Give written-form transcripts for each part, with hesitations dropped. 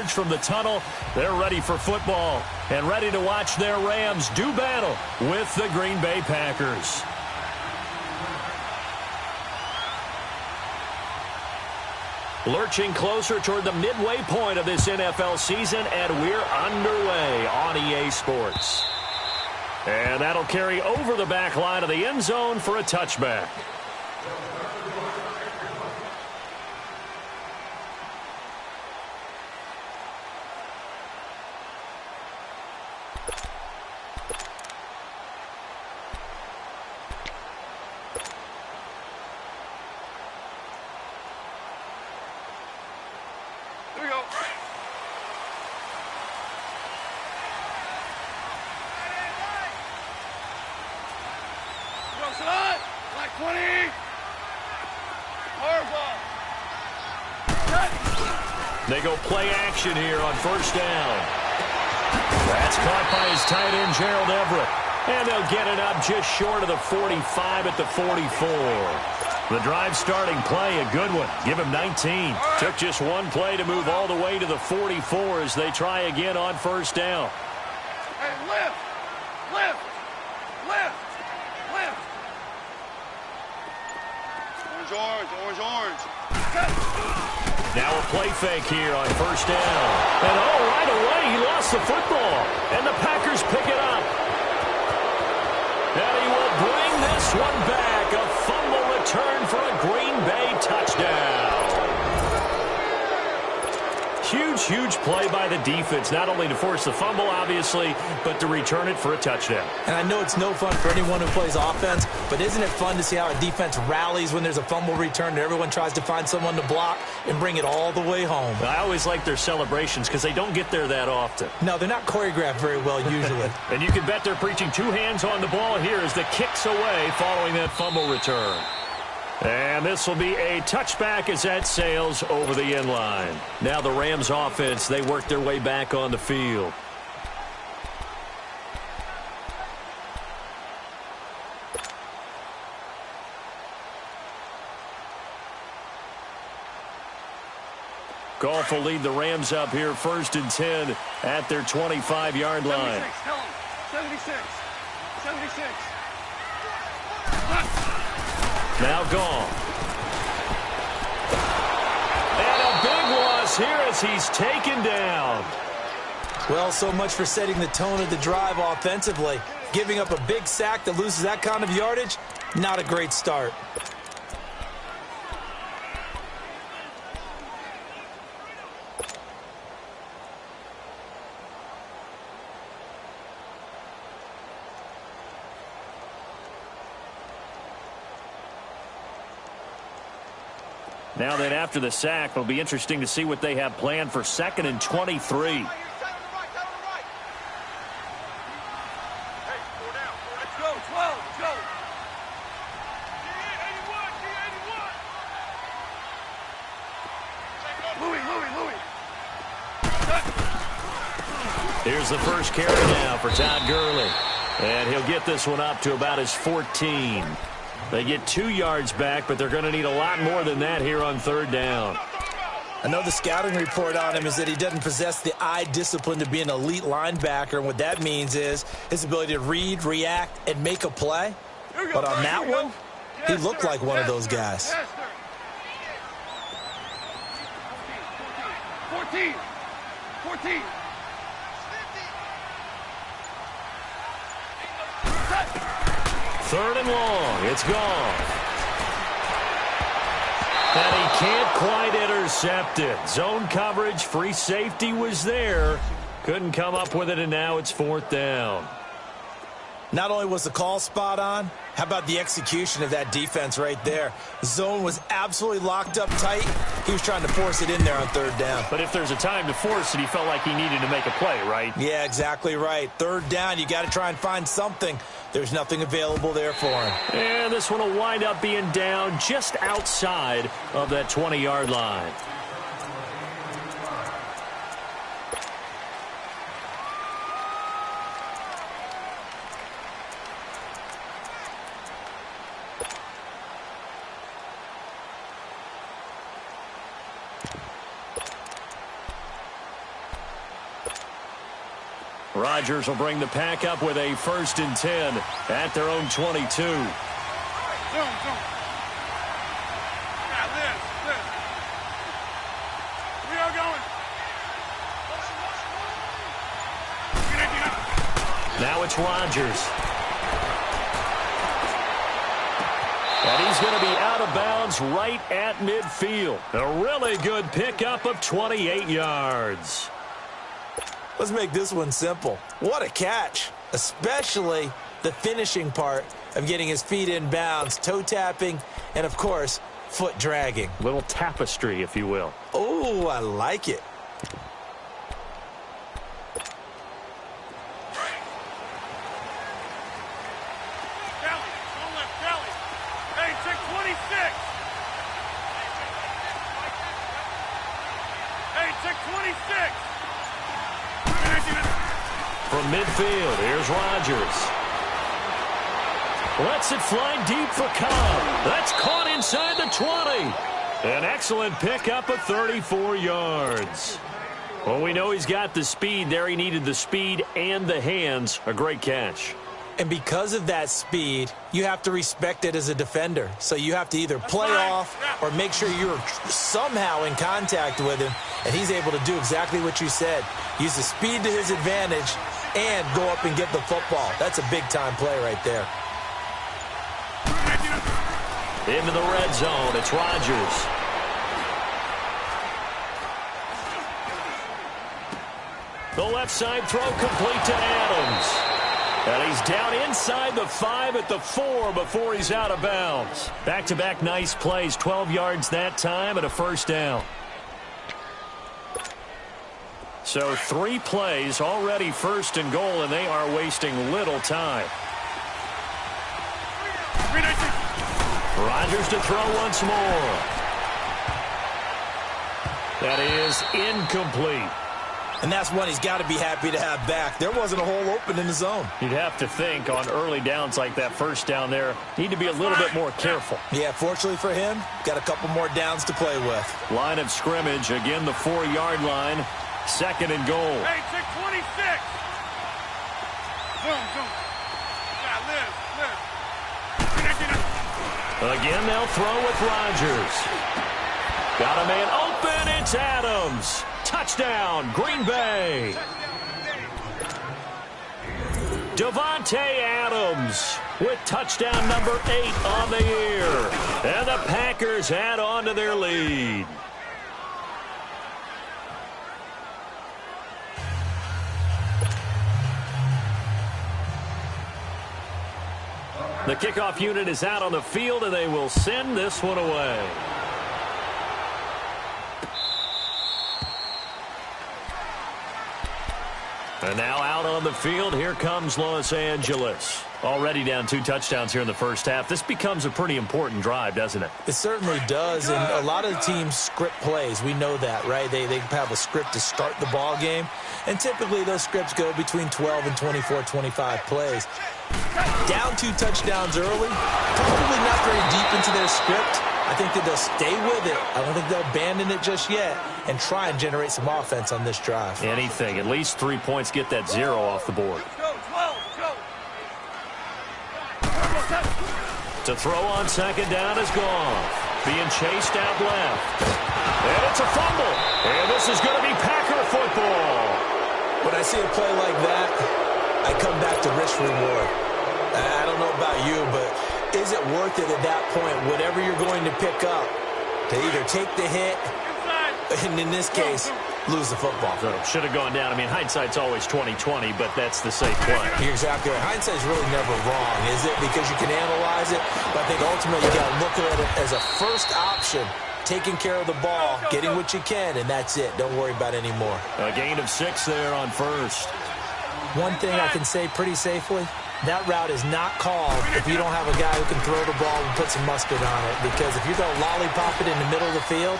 emerge from the tunnel. They're ready for football and ready to watch their Rams do battle with the Green Bay Packers. Lurching closer toward the midway point of this NFL season, and we're underway on EA Sports. And that'll carry over the back line of the end zone for a touchback. They go play action here on first down. That's caught by his tight end, Gerald Everett. And they'll get it up just short of the 45 at the 44. The drive starting play, a good one. Give him 19. Took just one play to move all the way to the 44 as they try again on first down. Hey, lift! Lift! Lift! Lift! Orange, orange, orange, orange. Now a play fake here on first down. And right away he lost the football. And the Packers pick it up. And he will bring this one back. A fumble return for a Green Bay touchdown. Huge play by the defense, not only to force the fumble, obviously, but to return it for a touchdown. And I know it's no fun for anyone who plays offense, but isn't it fun to see how a defense rallies when there's a fumble return and everyone tries to find someone to block and bring it all the way home? I always like their celebrations because they don't get there that often. No, they're not choreographed very well usually. And you can bet they're preaching two hands on the ball here as the kick's away following that fumble return. And this will be a touchback as that sails over the end line. Now the Rams offense, they work their way back on the field. Goff will lead the Rams up here first and 10 at their 25-yard line. 76. Now Goff. And a big loss here as he's taken down. Well, so much for setting the tone of the drive offensively. Giving up a big sack that loses that kind of yardage, not a great start. Now then, after the sack, it'll be interesting to see what they have planned for 2nd and 23. Here's the first carry now for Todd Gurley. And he'll get this one up to about his 14. They get 2 yards back, but they're going to need a lot more than that here on third down. I know the scouting report on him is that he doesn't possess the eye discipline to be an elite linebacker. And what that means is his ability to read, react, and make a play. But on that one, he looked like one of those guys. 14. Third and long. It's gone. And he can't quite intercept it. Zone coverage, free safety was there. Couldn't come up with it, and now it's 4th down. Not only was the call spot on, how about the execution of that defense right there? The zone was absolutely locked up tight. He was trying to force it in there on third down. But if there's a time to force it, he felt like he needed to make a play, right? Yeah, exactly right. Third down, you got to try and find something. There's nothing available there for him. And this one will wind up being down just outside of that 20-yard line. Rodgers will bring the pack up with a 1st and 10 at their own 22. Zoom. Yeah, live. We are going. Now it's Rodgers. And he's going to be out of bounds right at midfield. A really good pickup of 28 yards. Let's make this one simple. What a catch, especially the finishing part of getting his feet in bounds, toe tapping, and, of course, foot dragging. Little tapestry, if you will. Oh, I like it. From midfield, here's Rodgers. Lets it fly deep for Cobb. That's caught inside the 20. An excellent pickup of 34 yards. Well, we know he's got the speed there. He needed the speed and the hands. A great catch. And because of that speed, you have to respect it as a defender. So you have to either play off or make sure you're somehow in contact with him. And he's able to do exactly what you said. Use the speed to his advantage and go up and get the football. That's a big-time play right there. Into the red zone, it's Rodgers. The left side throw complete to Adams. And he's down inside the 5 at the 4 before he's out of bounds. Back-to-back nice plays, 12 yards that time and a 1st down. So 3 plays, already 1st and goal, and they are wasting little time. Rodgers to throw once more. That is incomplete. And that's one he's got to be happy to have back. There wasn't a hole open in the zone. You'd have to think on early downs like that 1st down there, need to be a little bit more careful. Yeah, fortunately for him, got a couple more downs to play with. Line of scrimmage, again the 4-yard line. 2nd and goal. Hey, 626. Zoom. Yeah, live. Again, they'll throw with Rodgers. Got a man open. It's Adams. Touchdown, Green Bay. Davante Adams with touchdown number 8 on the year. And the Packers add on to their lead. The kickoff unit is out on the field, and they will send this one away. And now out on the field, here comes Los Angeles. Already down 2 touchdowns here in the 1st half. This becomes a pretty important drive, doesn't it? It certainly does, and a lot of teams script plays. We know that, right? They have a script to start the ball game, and typically those scripts go between 12 and 24, 25 plays. Down 2 touchdowns early, probably not very deep into their script. I think that they'll stay with it. I don't think they'll abandon it just yet and try and generate some offense on this drive. Anything. At least 3 points, get that 0 off the board. To throw on 2nd down is Goff. Being chased out left. And it's a fumble. And this is going to be Packer football. When I see a play like that, I come back to risk-reward. I don't know about you, but is it worth it at that point, whatever you're going to pick up, to either take the hit, and in this case, lose the football? So should have gone down. I mean, hindsight's always 20/20, but that's the safe play. You're exactly right. Hindsight's really never wrong, is it? Because you can analyze it, but I think ultimately you got to look at it as a first option. Taking care of the ball, getting what you can, and that's it. Don't worry about any more. A gain of 6 there on 1st. One thing I can say pretty safely, that route is not called if you don't have a guy who can throw the ball and put some mustard on it. Because if you're going to lollipop it in the middle of the field,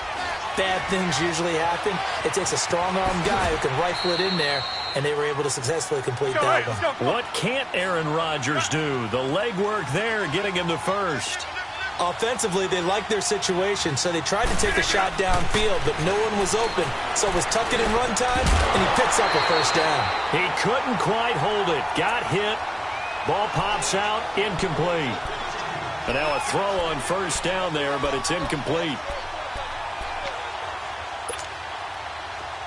bad things usually happen. It takes a strong-arm guy who can rifle it in there, and they were able to successfully complete that one. What can't Aaron Rodgers do? The legwork there getting him to 1st. Offensively, they liked their situation, so they tried to take a shot downfield, but no one was open. So it was tuck it in run time, and he picks up a first down. He couldn't quite hold it. Got hit. Ball pops out. Incomplete. And now a throw on first down there, but it's incomplete.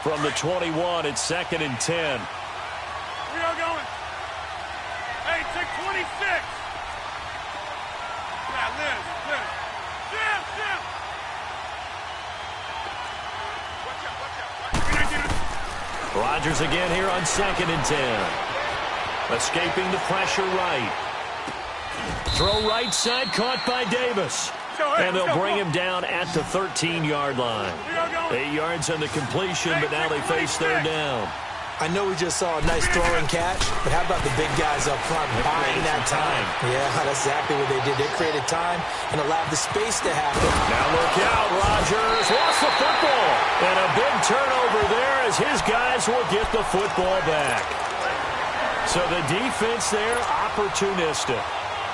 From the 21, it's 2nd and 10. Where y'all going? Hey, take 26. Yeah, Liz. Jim. Watch out. Rodgers again here on 2nd and 10. Escaping the pressure right. Throw right side, caught by Davis. And they'll bring him down at the 13-yard line. 8 yards on the completion, but now they face third down. I know we just saw a nice throw and catch, but how about the big guys up front buying that time? Yeah, that's exactly what they did. They created time and allowed the space to happen. Now look out, Rodgers lost the football. And a big turnover there as his guys will get the football back. So the defense there, opportunistic.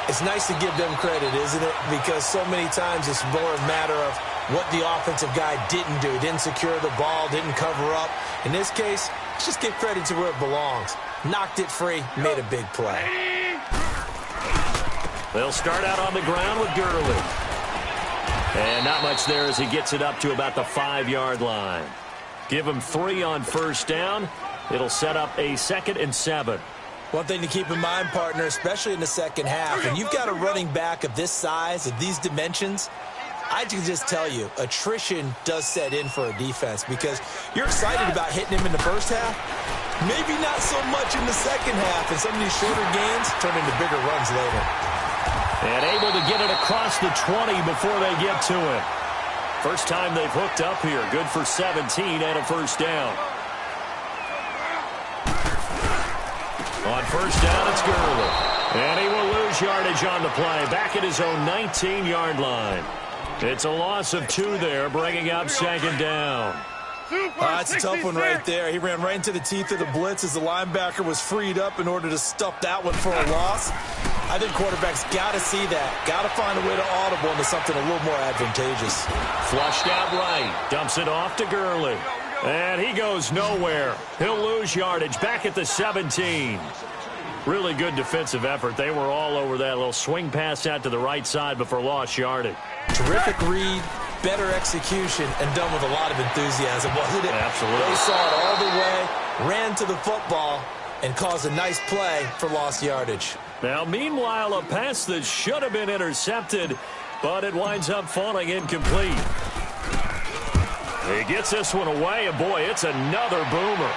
It's nice to give them credit, isn't it? Because so many times it's more a matter of what the offensive guy didn't do. Didn't secure the ball, didn't cover up. In this case, let's just give credit to where it belongs. Knocked it free, made a big play. They'll start out on the ground with Gurley. And not much there as he gets it up to about the 5-yard line. Give him 3 on first down. It'll set up a 2nd and 7. One thing to keep in mind, partner, especially in the second half, when you've got a running back of this size, of these dimensions, I can just tell you, attrition does set in for a defense because you're excited about hitting him in the first half, maybe not so much in the second half, and some of these shorter gains turn into bigger runs later. And able to get it across the 20 before they get to it. First time they've hooked up here. Good for 17 and a first down. On first down, it's Gurley. And he will lose yardage on the play. Back at his own 19-yard line. It's a loss of 2 there, bringing up 2nd down. That's a tough one right there. He ran right into the teeth of the blitz as the linebacker was freed up in order to stuff that one for a loss. I think quarterbacks got to see that. Got to find a way to audible into something a little more advantageous. Flushed out right. Dumps it off to Gurley. And he goes nowhere. He'll lose yardage back at the 17. Really good defensive effort. They were all over that little swing pass out to the right side before lost yardage. Terrific read, better execution, and done with a lot of enthusiasm, wasn't it? Absolutely. They saw it all the way, ran to the football, and caused a nice play for lost yardage. Now, meanwhile, a pass that should have been intercepted, but it winds up falling incomplete. He gets this one away, and boy, it's another boomer.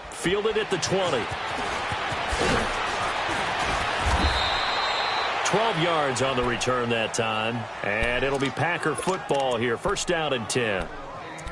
Fielded at the 20. 12 yards on the return that time. And it'll be Packer football here. First down and 10.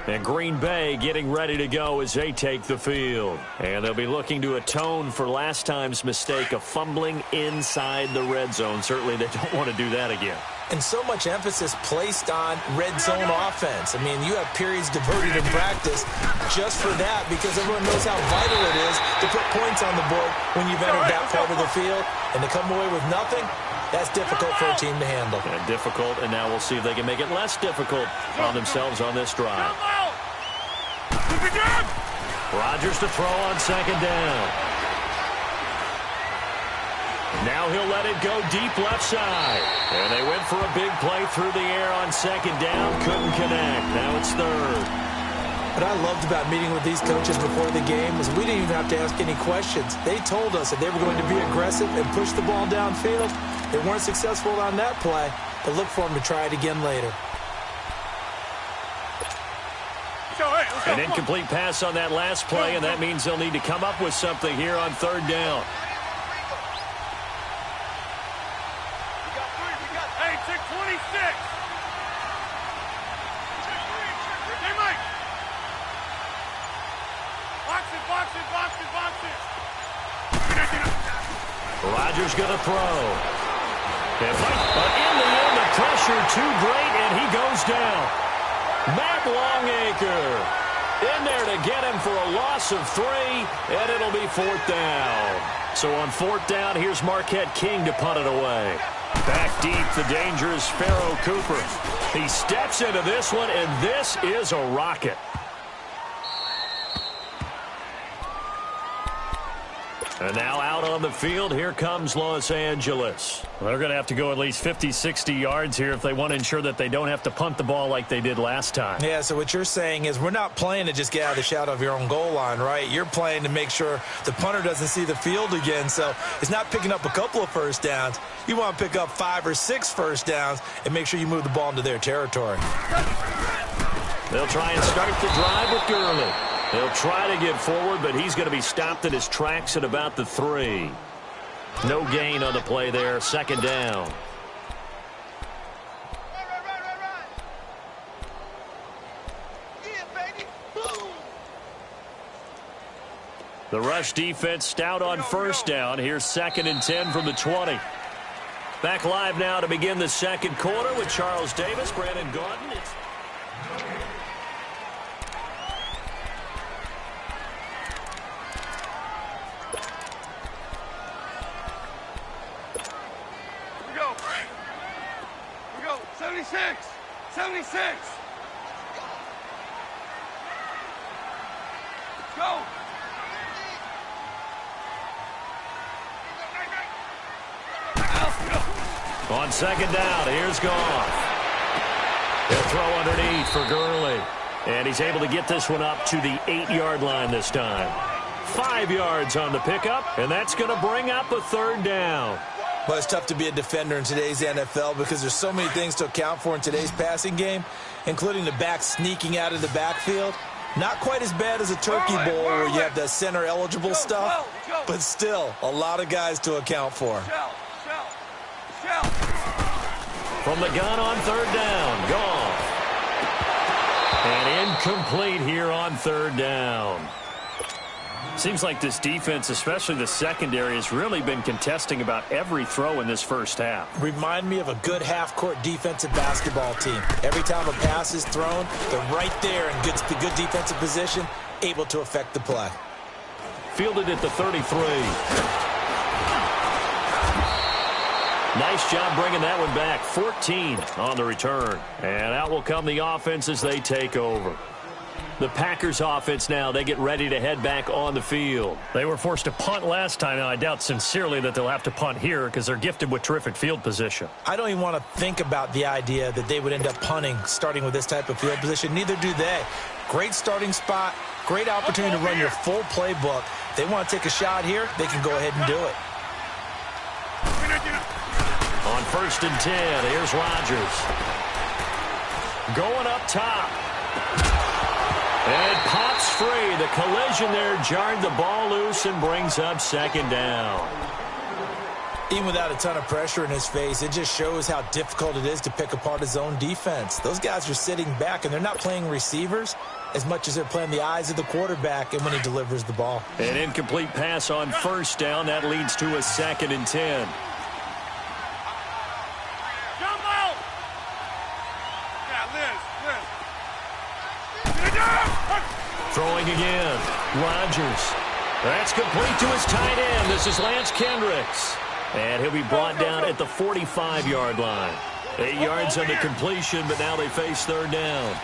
And Green Bay getting ready to go as they take the field. And they'll be looking to atone for last time's mistake of fumbling inside the red zone. Certainly they don't want to do that again. And so much emphasis placed on red zone offense. I mean, you have periods devoted in practice just for that because everyone knows how vital it is to put points on the board when you've entered that part of the field. And to come away with nothing, that's difficult for a team to handle. And difficult, and now we'll see if they can make it less difficult on themselves on this drive. Rodgers to throw on 2nd down. Now he'll let it go deep left side. And they went for a big play through the air on 2nd down. Couldn't connect. Now it's 3rd. What I loved about meeting with these coaches before the game was we didn't even have to ask any questions. They told us that they were going to be aggressive and push the ball downfield. They weren't successful on that play, but look for them to try it again later. An incomplete pass on that last play, and that means they'll need to come up with something here on 3rd down. Hey, take 26. Hey, Mike. Box it. Rodgers going to throw. But in the end, the pressure too great, and he goes down. Matt Longacre in there to get him for a loss of 3, and it'll be 4th down. So on 4th down, here's Marquette King to punt it away. Back deep, the dangerous Pharaoh Cooper. He steps into this one, and this is a rocket. And now out on the field, here comes Los Angeles. Well, they're going to have to go at least 50, 60 yards here if they want to ensure that they don't have to punt the ball like they did last time. Yeah, so what you're saying is we're not playing to just get out of the shadow of your own goal line, right? You're playing to make sure the punter doesn't see the field again. So it's not picking up a couple of first downs. You want to pick up 5 or 6 first downs and make sure you move the ball into their territory. They'll try and start the drive with Gurley. He'll try to get forward, but he's going to be stopped in his tracks at about the 3. No gain on the play there. Second down. The rush defense stout on first down. Here's 2nd and 10 from the 20. Back live now to begin the second quarter with Charles Davis, Brandon Gordon. We go. 76. 76. Let's go. On second down, here's Goff. He'll throw underneath for Gurley. And he's able to get this one up to the 8-yard line this time. 5 yards on the pickup, and that's going to bring up a 3rd down. Well, it's tough to be a defender in today's NFL because there's so many things to account for in today's passing game, including the back sneaking out of the backfield. Not quite as bad as a turkey bowl where you have the center-eligible stuff, but still a lot of guys to account for. From the gun on 3rd down, Goff. And incomplete here on 3rd down. Seems like this defense, especially the secondary, has really been contesting about every throw in this first half. Remind me of a good half-court defensive basketball team. Every time a pass is thrown, they're right there in good defensive position, able to affect the play. Fielded at the 33. Nice job bringing that one back. 14 on the return. And out will come the offense as they take over. The Packers offense now, they get ready to head back on the field. They were forced to punt last time, and I doubt sincerely that they'll have to punt here because they're gifted with terrific field position. I don't even want to think about the idea that they would end up punting starting with this type of field position. Neither do they. Great starting spot, great opportunity to run your full playbook. They want to take a shot here, they can go ahead and do it. On 1st and 10, here's Rodgers. Going up top. And pops free. The collision there jarred the ball loose and brings up 2nd down. Even without a ton of pressure in his face, it just shows how difficult it is to pick apart his own defense. Those guys are sitting back, and they're not playing receivers as much as they're playing the eyes of the quarterback and when he delivers the ball. An incomplete pass on 1st down. That leads to a 2nd and 10. Throwing again. Rodgers. That's complete to his tight end. This is Lance Kendricks. And he'll be brought down at the 45-yard line. 8 yards on the completion, but now they face 3rd down.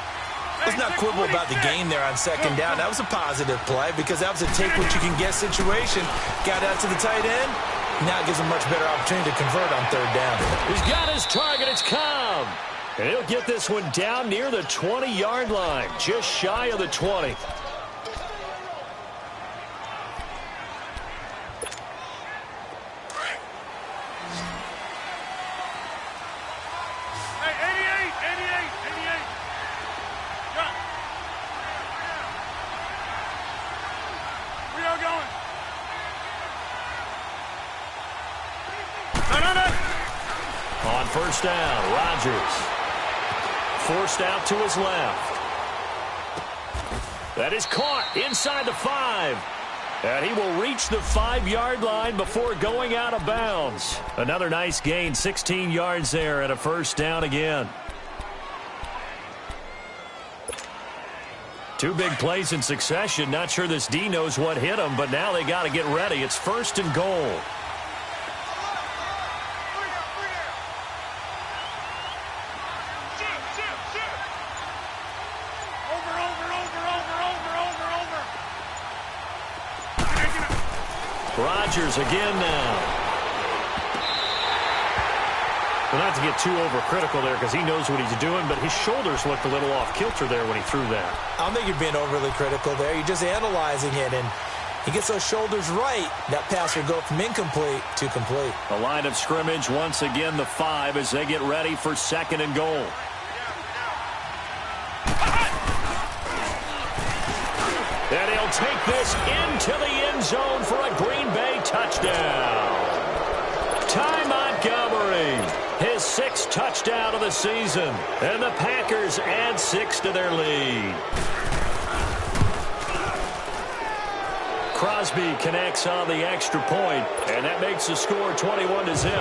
Let's not quibble about the gain there on 2nd down. That was a positive play because that was a take-what-you-can-get situation. Got out to the tight end. Now it gives him a much better opportunity to convert on 3rd down. He's got his target. It's Cobb. And he'll get this one down near the 20-yard line, just shy of the 20. On 1st down, Rodgers. Forced out to his left. That is caught inside the 5. And he will reach the 5-yard line before going out of bounds. Another nice gain, 16 yards there and a 1st down again. 2 big plays in succession. Not sure this D knows what hit him, but now they got to get ready. It's 1st and goal. Rodgers again now. Well, not to get too overcritical there because he knows what he's doing, but his shoulders looked a little off kilter there when he threw that. I don't think you're being overly critical there. You're just analyzing it, and he gets those shoulders right. That pass will go from incomplete to complete. The line of scrimmage, once again, the 5 as they get ready for 2nd and goal. And he'll take this into the end zone for a Green Bay touchdown. Ty Montgomery, his 6th touchdown of the season. And the Packers add 6 to their lead. Crosby connects on the extra point, and that makes the score 21-0.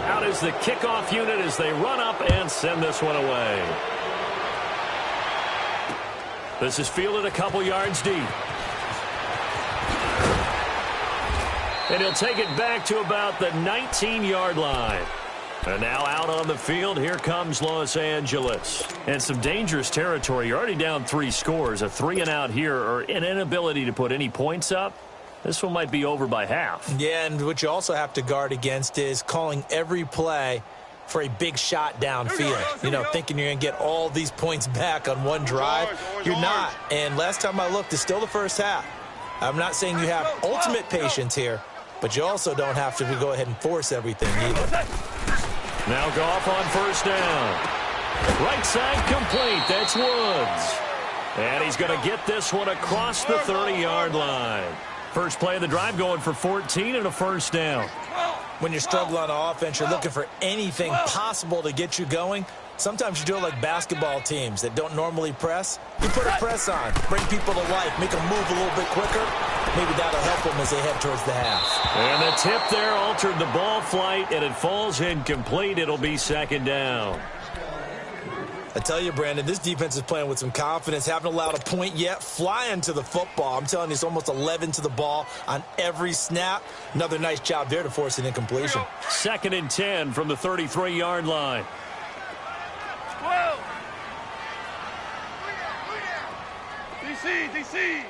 Out is the kickoff unit as they run up and send this one away. This is fielded a couple yards deep. And he'll take it back to about the 19-yard line. And now out on the field, here comes Los Angeles. And some dangerous territory. You're already down 3 scores. A 3-and-out here, or an inability to put any points up. This one might be over by half. Yeah, and what you also have to guard against is calling every play for a big shot downfield. You know, thinking you're going to get all these points back on one drive. You're not. And last time I looked, it's still the first half. I'm not saying you have ultimate patience here, but you also don't have to go ahead and force everything either. Now Goff on 1st down. Right side complete. That's Woods. And he's going to get this one across the 30-yard line. First play of the drive going for 14 and a 1st down. When you're struggling on offense, you're looking for anything possible to get you going. Sometimes you do it like basketball teams that don't normally press. You put a press on, bring people to life, make them move a little bit quicker. Maybe that'll help them as they head towards the half. And the tip there altered the ball flight, and it falls incomplete. It'll be 2nd down. I tell you, Brandon, this defense is playing with some confidence. Haven't allowed a point yet. Flying to the football. I'm telling you, it's almost 11 to the ball on every snap. Another nice job there to force an incompletion. 2nd and 10 from the 33-yard line. DC.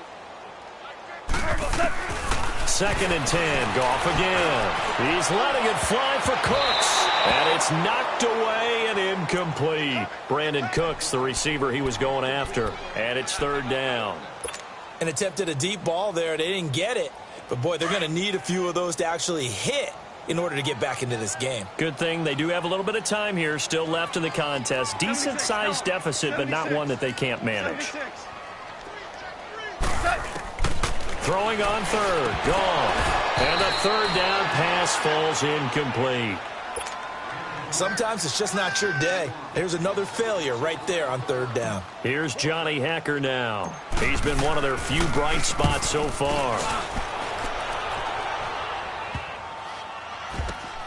2nd and 10. Goff again. He's letting it fly for Cooks. And it's knocked away and incomplete. Brandon Cooks, the receiver he was going after. And it's 3rd down. An attempt at a deep ball there. They didn't get it. But, boy, they're going to need a few of those to actually hit in order to get back into this game. Good thing they do have a little bit of time here still left in the contest. Decent-sized deficit, but not one that they can't manage. Throwing on 3rd. Goff. And the 3rd down pass falls incomplete. Sometimes it's just not your day. There's another failure right there on 3rd down. Here's Johnny Hacker now. He's been one of their few bright spots so far.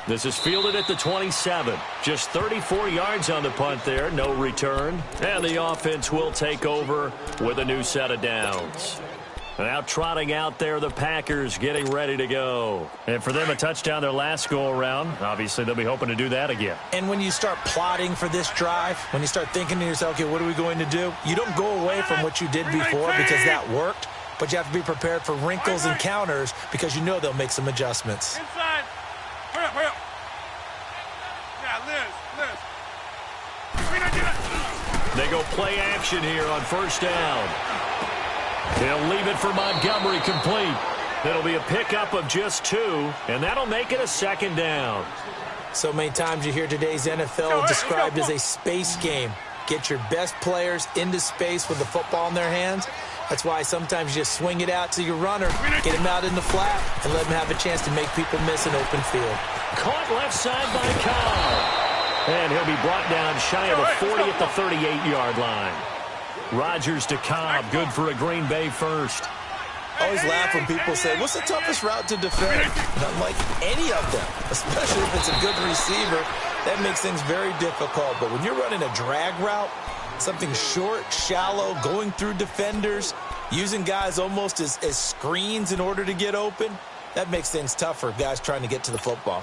This is fielded at the 27. Just 34 yards on the punt there. No return. And the offense will take over with a new set of downs. Now trotting out there, the Packers getting ready to go. And for them, a touchdown their last go-around. Obviously, they'll be hoping to do that again. And when you start plotting for this drive, when you start thinking to yourself, okay, what are we going to do? You don't go away from what you did before because that worked, but you have to be prepared for wrinkles and counters because you know they'll make some adjustments. Inside. Hurry up. Yeah, Liz. They go play action here on 1st down. He'll leave it for Montgomery complete. That'll be a pickup of just 2, and that'll make it a 2nd down. So many times you hear today's NFL described as a space game. Get your best players into space with the football in their hands. That's why sometimes you just swing it out to your runner, get him out in the flat, and let him have a chance to make people miss an open field. Caught left side by Cobb. And he'll be brought down shy of the 40 at the 38-yard line. Rodgers to Cobb, good for a Green Bay first. I always laugh when people say, what's the toughest route to defend? Not like any of them, especially if it's a good receiver. That makes things very difficult. But when you're running a drag route, something short, shallow, going through defenders, using guys almost as screens in order to get open, that makes things tough for guys trying to get to the football.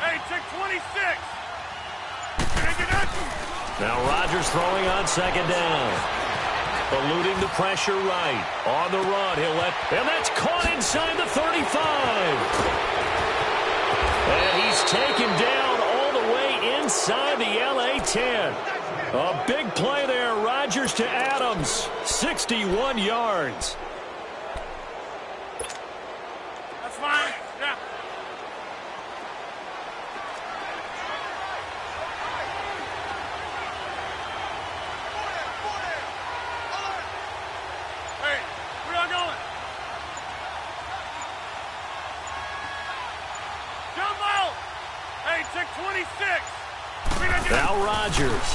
Hey, check 26. Now Rodgers throwing on second down. Eluding the pressure right. On the run, and that's caught inside the 35. And he's taken down all the way inside the LA 10. A big play there, Rodgers to Adams. 61 yards. That's fine. Yeah. Hey, where y'all going? Jumbo! Hey, check 26. Now Rodgers.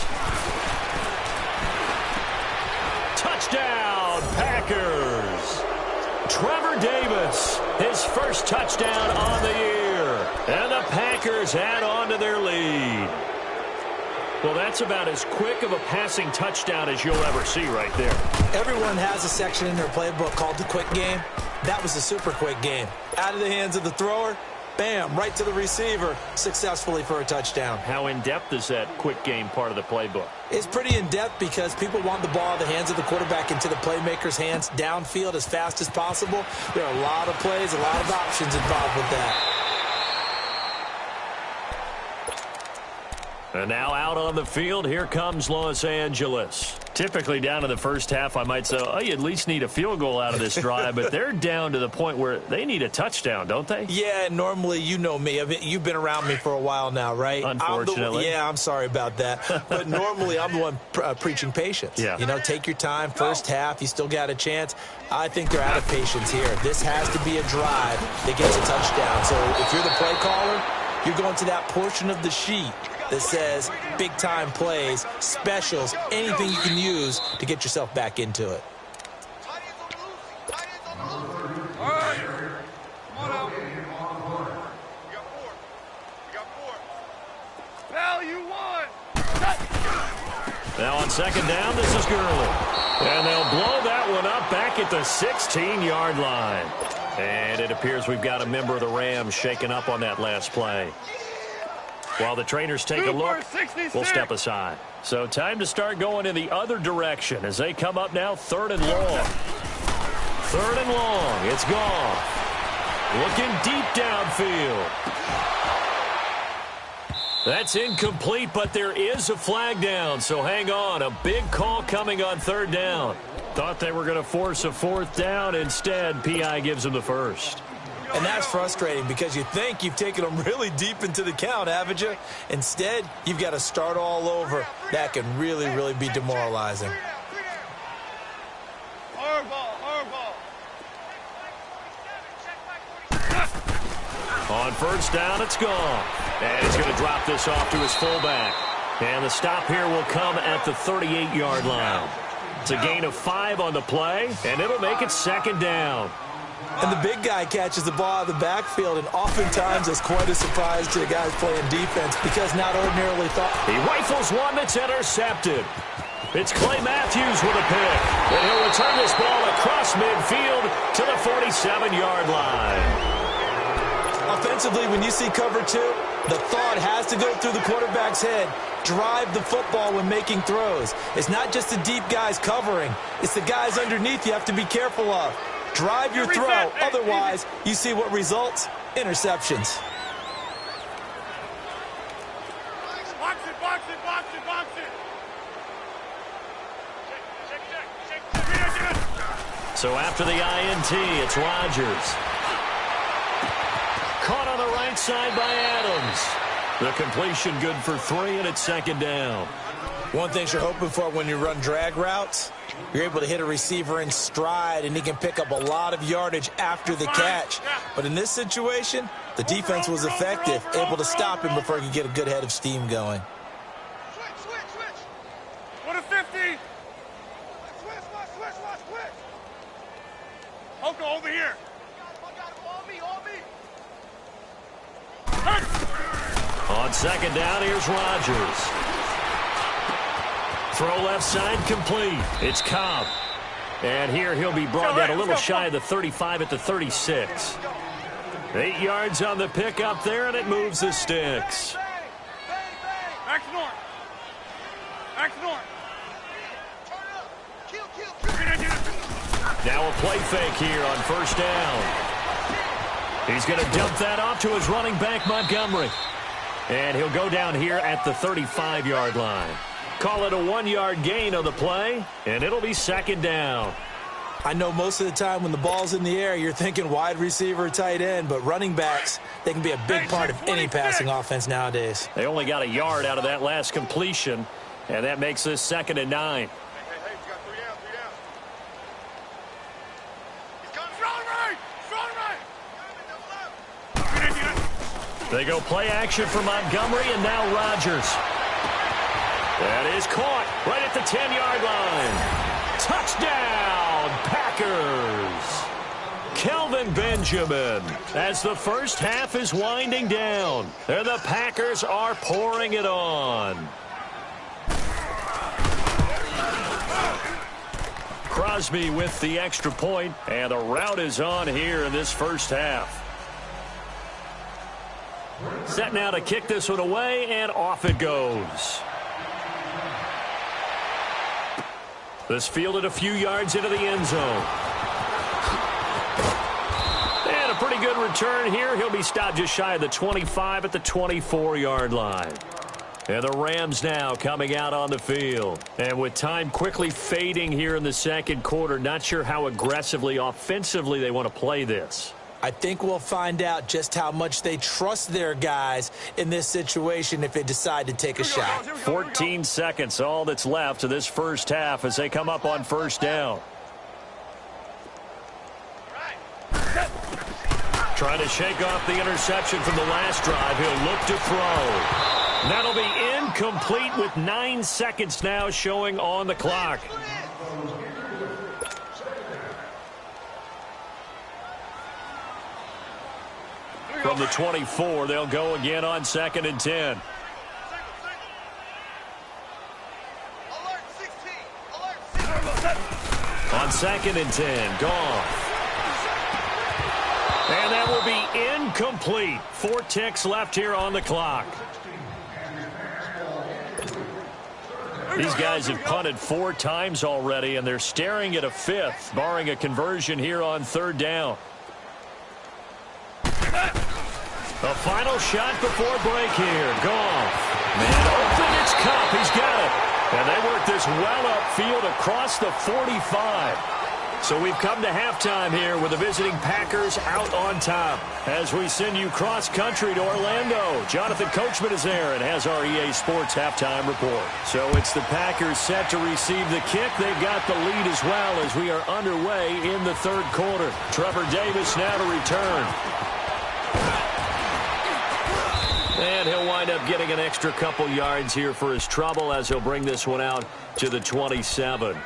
Touchdown, Packers. Trevor Davis, his first touchdown on the year. And the Packers add on to their lead. Well, that's about as quick of a passing touchdown as you'll ever see right there. Everyone has a section in their playbook called the quick game. That was a super quick game. Out of the hands of the thrower, bam, right to the receiver, successfully for a touchdown. How in-depth is that quick game part of the playbook? It's pretty in-depth because people want the ball in the hands of the quarterback into the playmaker's hands downfield as fast as possible. There are a lot of plays, a lot of options involved with that. And now out on the field, here comes Los Angeles. Typically down to the first half, I might say, oh, you at least need a field goal out of this drive, but they're down to the point where they need a touchdown, don't they? Yeah, normally, you know me. You've been around me for a while now, right? Unfortunately. I'm sorry about that. But normally, I'm the one preaching patience. Yeah. You know, take your time. First half, you still got a chance. I think they're out of patience here. This has to be a drive that gets a touchdown. So if you're the play caller, you're going to that portion of the sheet that says big-time plays, specials, anything you can use to get yourself back into it. All right. Come on out. You got four. Now you won. Now on second down, this is Gurley. And they'll blow that one up back at the 16-yard line. And it appears we've got a member of the Rams shaken up on that last play. While the trainers take a look, we'll step aside. So time to start going in the other direction as they come up now, 3rd and long. 3rd and long. It's gone. Looking deep downfield. That's incomplete, but there is a flag down, so hang on. A big call coming on 3rd down. Thought they were going to force a 4th down. Instead, P.I. gives them the first. And that's frustrating because you think you've taken them really deep into the count, haven't you? Instead, you've got to start all over. That can really, really be demoralizing. Hardball. On 1st down, it's gone. And he's going to drop this off to his fullback. And the stop here will come at the 38-yard line. It's a gain of 5 on the play, and it'll make it 2nd down. And the big guy catches the ball out of the backfield, and oftentimes it's quite a surprise to the guys playing defense because not ordinarily thought. He rifles one that's intercepted. It's Clay Matthews with a pick. And he'll return this ball across midfield to the 47-yard line. Offensively, when you see cover 2, the thought has to go through the quarterback's head. Drive the football when making throws. It's not just the deep guys covering. It's the guys underneath you have to be careful of. Drive your throw. Otherwise, you see what results? Interceptions. Box it. So after the INT, it's Rodgers. Caught on the right side by Adams. The completion good for 3, and it's 2nd down. One thing you're hoping for when you run drag routes, you're able to hit a receiver in stride, and he can pick up a lot of yardage after the catch. But in this situation, the defense was effective, able to stop him before he could get a good head of steam going. Switch. What a 50. Switch. Hoka, over here. On 2nd down, here's Rodgers. Throw left side complete. It's Cobb. And here he'll be brought down a little shy of the 35 at the 36. 8 yards on the pickup there, and it moves the sticks. Axe north. Axe north. Turn up. Kill. Now a play fake here on first down. He's going to dump that off to his running back, Montgomery. And he'll go down here at the 35-yard line. Call it a 1-yard gain on the play, and it'll be second down. I know most of the time when the ball's in the air, you're thinking wide receiver, tight end, but running backs, they can be a big part of any passing offense nowadays. They only got a yard out of that last completion, and that makes this 2nd and 9. Hey, you got 3 down, 3 down. He's coming. Strong right. They go play action for Montgomery, and now Rodgers. That is caught right at the 10-yard line. Touchdown, Packers. Kelvin Benjamin, as the first half is winding down, and the Packers are pouring it on. Crosby with the extra point, and the route is on here in this first half. Set now to kick this one away, and off it goes. This fielded a few yards into the end zone. And a pretty good return here. He'll be stopped just shy of the 25 at the 24-yard line. And the Rams now coming out on the field. And with time quickly fading here in the second quarter, not sure how aggressively, offensively they want to play this. I think we'll find out just how much they trust their guys in this situation if they decide to take a shot. 14 seconds, all that's left of this first half as they come up on first down. Trying to shake off the interception from the last drive. He'll look to throw. That'll be incomplete with 9 seconds now showing on the clock. From the 24, they'll go again on 2nd and 10. Alert 16. Alert 16. On 2nd and 10, Goff. And that will be incomplete. 4 ticks left here on the clock. These guys have punted 4 times already, and they're staring at a 5th, barring a conversion here on 3rd down. A final shot before break here. Goff. Man open, it's Cup. He's got it. And they work this well upfield across the 45. So we've come to halftime here with the visiting Packers out on top. As we send you cross-country to Orlando, Jonathan Coachman is there and has our EA Sports halftime report. So it's the Packers set to receive the kick. They've got the lead as well as we are underway in the 3rd quarter. Trevor Davis now to return. And he'll wind up getting an extra couple yards here for his trouble as he'll bring this one out to the 27.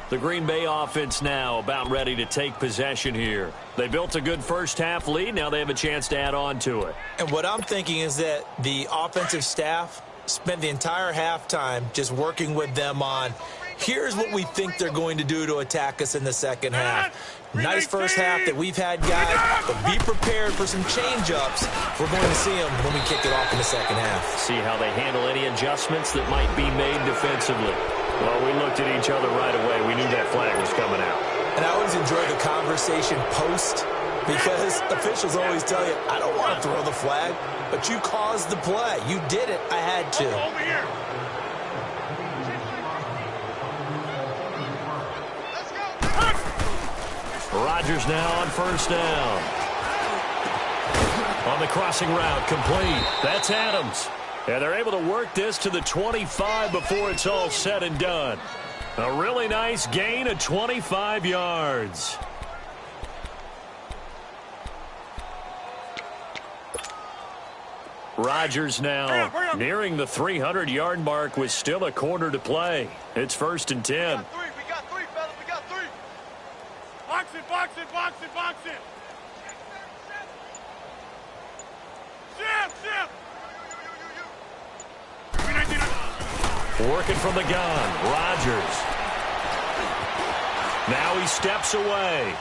The Green Bay offense now about ready to take possession here. They built a good first half lead. Now they have a chance to add on to it. And what I'm thinking is that the offensive staff spent the entire halftime just working with them on, here's what we think they're going to do to attack us in the second half. Nice first half that we've had, guys, but be prepared for some change-ups. We're going to see them when we kick it off in the second half. See how they handle any adjustments that might be made defensively. Well, we looked at each other right away. We knew that flag was coming out. And I always enjoy the conversation post because officials always tell you, I don't want to throw the flag, but you caused the play. You did it. I had to. Over here. Rodgers now on first down. On the crossing route, complete. That's Adams. And they're able to work this to the 25 before it's all said and done. A really nice gain of 25 yards. Rodgers now nearing the 300-yard mark with still a quarter to play. It's 1st and 10. We got 3, fellas. We got 3. Box it, box it, box it, box it. Zip. Working from the gun, Rodgers. Now he steps away.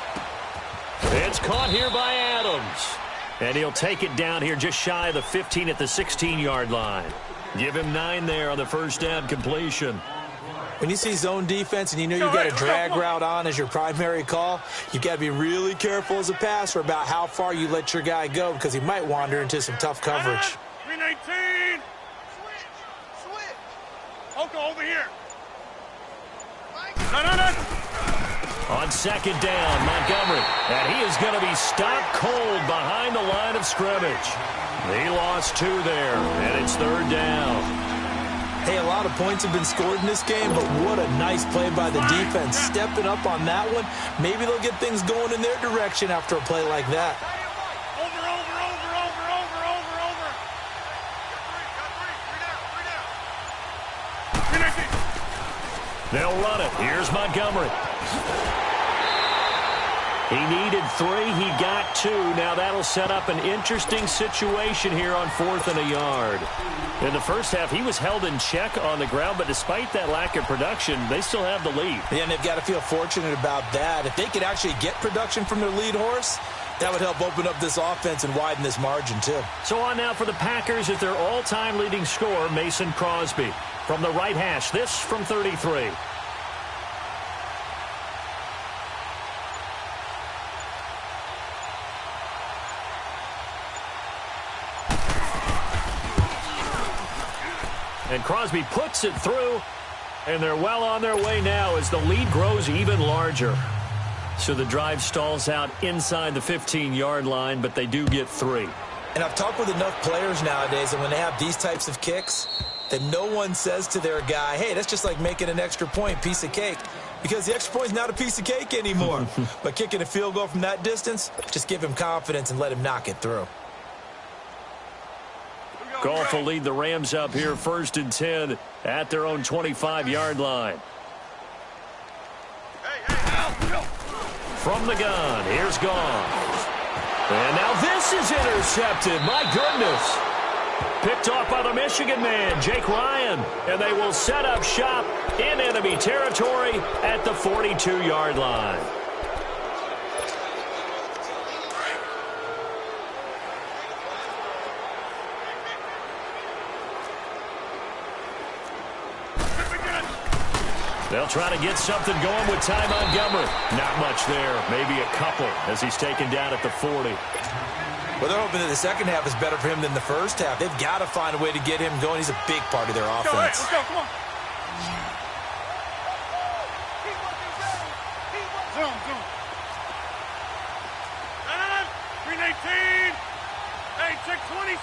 It's caught here by Adams. And he'll take it down here just shy of the 15 at the 16-yard line. Give him 9 there on the first down completion. When you see zone defense and you know you've got a drag route on as your primary call, you've got to be really careful as a passer about how far you let your guy go because he might wander into some tough coverage. 319. Switch. Oko over here. No. On second down, Montgomery. And he is going to be stopped cold behind the line of scrimmage. He lost 2 there, and it's third down. Hey, a lot of points have been scored in this game, but what a nice play by the defense. Stepping up on that one, maybe they'll get things going in their direction after a play like that. Over. They'll run it. Here's Montgomery. He needed 3. He got 2. Now that'll set up an interesting situation here on 4th and a yard. In the first half, he was held in check on the ground, but despite that lack of production, they still have the lead. Yeah, and they've got to feel fortunate about that. If they could actually get production from their lead horse, that would help open up this offense and widen this margin, too. So on now for the Packers is their all-time leading scorer, Mason Crosby. From the right hash, this from 33. And Crosby puts it through, and they're well on their way now as the lead grows even larger. So the drive stalls out inside the 15-yard line, but they do get 3. And I've talked with enough players nowadays, and when they have these types of kicks, that no one says to their guy, hey, that's just like making an extra point, piece of cake. Because the extra point's not a piece of cake anymore. But kicking a field goal from that distance, just give him confidence and let him knock it through. Goff will lead the Rams up here 1st and 10 at their own 25-yard line. From the gun, here's Goff. And now this is intercepted. My goodness. Picked off by the Michigan man, Jake Ryan. And they will set up shop in enemy territory at the 42-yard line. They'll try to get something going with Ty Montgomery. Not much there. Maybe a couple as he's taken down at the 40. Well, they're hoping that the second half is better for him than the first half. They've got to find a way to get him going. He's a big part of their offense. Let's go, come on. Zoom. 319. Hey, check 26.